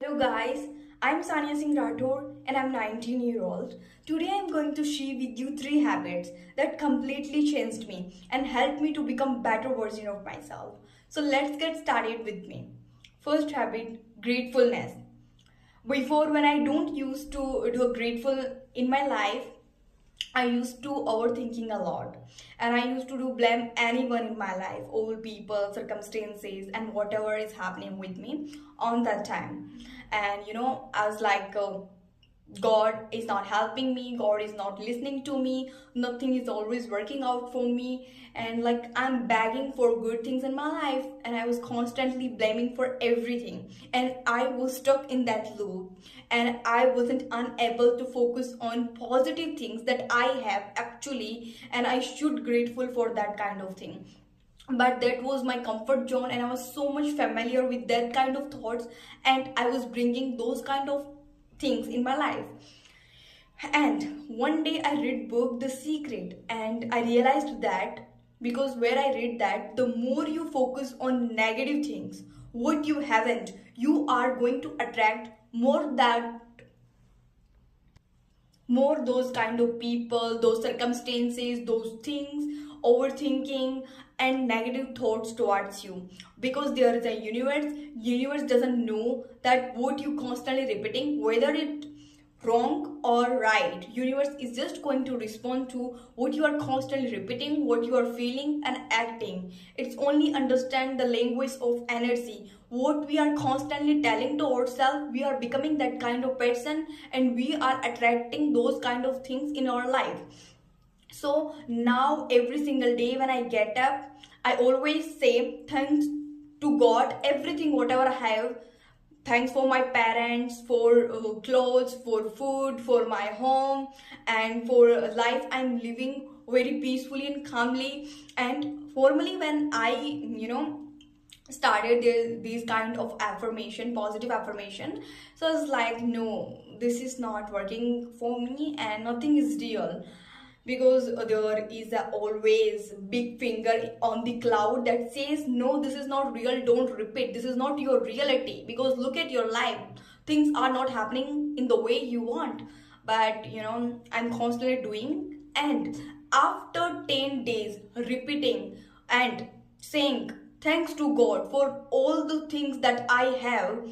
Hello guys, I'm Sania Singh Rathore and I'm 19-year-old. Today I'm going to share with you 3 habits that completely changed me and helped me to become better version of myself. So let's get started with me. First habit, gratefulness. Before, when I don't used to do a grateful in my life, I used to overthinking a lot, and I used to do blame anyone in my life, all people, circumstances, and whatever is happening with me on that time. And I was like, God is not helping me, God is not listening to me, nothing is always working out for me, and like I'm begging for good things in my life, and I was constantly blaming for everything, and I was stuck in that loop, and I wasn't unable to focus on positive things that I have actually, and I should grateful for that kind of thing. But that was my comfort zone, and I was so much familiar with that kind of thoughts, and I was bringing those kind of things in my life. And one day I read book The Secret, and I realized that because where I read that the more you focus on negative things, what you haven't, you are going to attract more those kind of people, those circumstances, those things, overthinking and negative thoughts towards you. Because there is a universe doesn't know that what you constantly repeating, whether it wrong or right, universe is just going to respond to what you are constantly repeating, what you are feeling and acting. It's only understand the language of energy, what we are constantly telling to ourselves, we are becoming that kind of person, and we are attracting those kind of things in our life. So now every single day when I get up, I always say thanks to God, everything whatever I have. Thanks for my parents, for clothes, for food, for my home, and for life I'm living very peacefully and calmly. And formally when I started these kind of affirmation, positive affirmation, so I was like, no, this is not working for me and nothing is real. Because there is a always big finger on the cloud that says, no, this is not real, don't repeat, this is not your reality, because look at your life, things are not happening in the way you want. But I'm constantly doing, and after 10 days repeating and saying thanks to God for all the things that I have,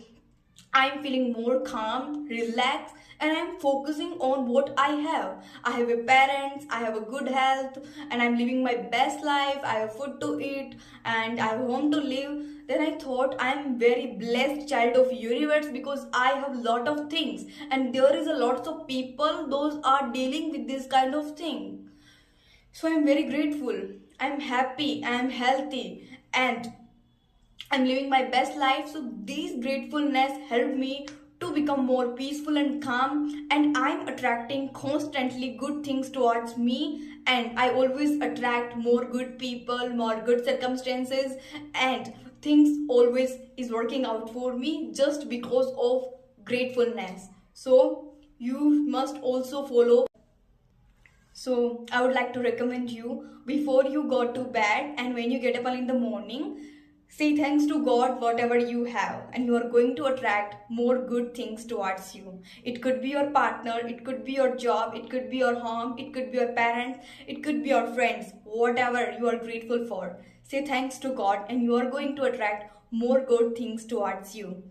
I'm feeling more calm, relaxed, and I'm focusing on what I have. I have a parents, I have a good health, and I'm living my best life. I have food to eat, and I have home to live. Then I thought I'm very blessed child of universe, because I have lot of things, and there is a lots of people those are dealing with this kind of thing. So I'm very grateful. I'm happy. I'm healthy, and I'm living my best life. So these gratefulness helped me to become more peaceful and calm, and I'm attracting constantly good things towards me, and I always attract more good people, more good circumstances, and things always is working out for me just because of gratefulness. So you must also follow. So I would like to recommend you, before you go to bed and when you get up early in the morning, say thanks to God whatever you have, and you are going to attract more good things towards you. It could be your partner, it could be your job, it could be your home, it could be your parents, it could be your friends, whatever you are grateful for. Say thanks to God and you are going to attract more good things towards you.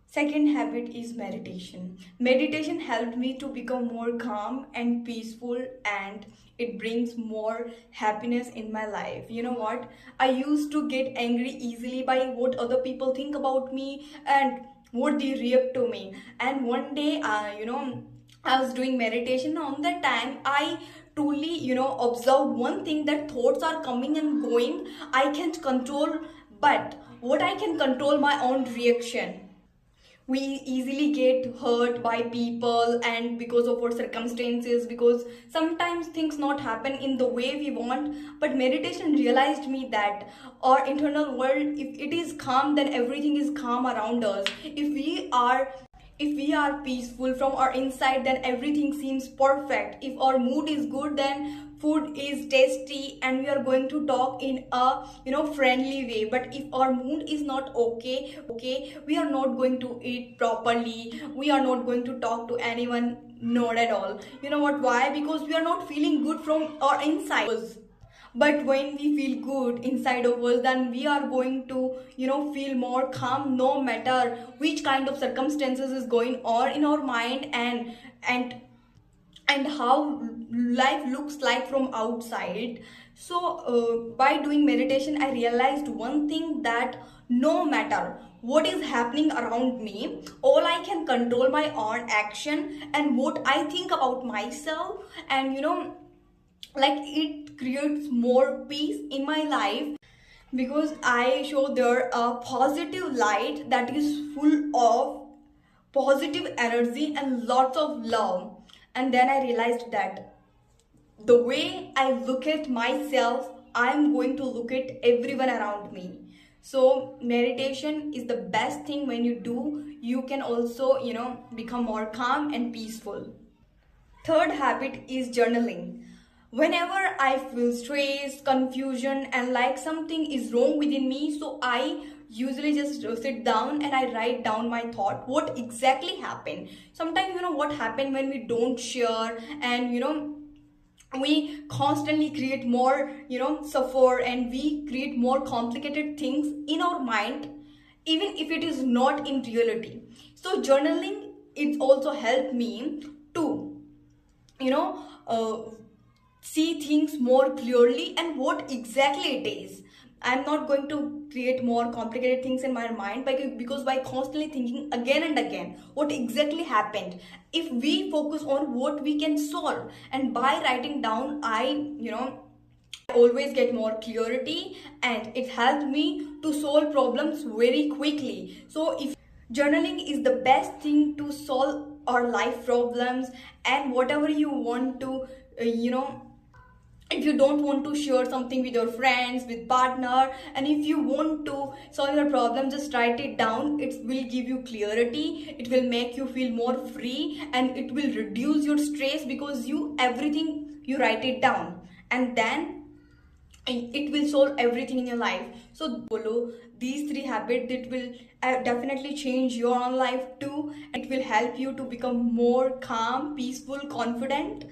Second habit is meditation. Meditation helped me to become more calm and peaceful, and it brings more happiness in my life. You know what? I used to get angry easily by what other people think about me and what they react to me. And one day, I was doing meditation. On that time, I truly, observed one thing, that thoughts are coming and going. I can't control, but what I can control my own reaction. We easily get hurt by people and because of our circumstances, because sometimes things not happen in the way we want. But meditation realized me that our internal world, if it is calm, then everything is calm around us. If we are If we are peaceful from our inside, then everything seems perfect. If our mood is good, then food is tasty and we are going to talk in a friendly way. But if our mood is not okay, we are not going to eat properly, we are not going to talk to anyone, not at all. You know what, why? Because we are not feeling good from our inside. But when we feel good inside of us, then we are going to feel more calm, no matter which kind of circumstances is going on in our mind, and how life looks like from outside. So by doing meditation, I realized one thing, that no matter what is happening around me, all I can control my own action and what I think about myself. And like, it creates more peace in my life, because I show there a positive light that is full of positive energy and lots of love. And then I realized that the way I look at myself, I'm going to look at everyone around me. So meditation is the best thing. When you do, you can also become more calm and peaceful. Third habit is journaling. Whenever I feel stress, confusion, and like something is wrong within me, so I usually just sit down and I write down my thought, what exactly happened. Sometimes what happened when we don't share, and we constantly create more suffer, and we create more complicated things in our mind, even if it is not in reality. So journaling, it also helped me to see things more clearly and what exactly it is. I'm not going to create more complicated things in my mind, because by constantly thinking again and again what exactly happened, if we focus on what we can solve, and by writing down, I always get more clarity, and it helped me to solve problems very quickly. So if journaling is the best thing to solve our life problems, and whatever you want to if you don't want to share something with your friends, with partner, and if you want to solve your problem, just write it down. It will give you clarity, it will make you feel more free, and it will reduce your stress, because everything you write it down, and then it will solve everything in your life. So follow these 3 habits that will definitely change your own life too. It will help you to become more calm, peaceful, confident,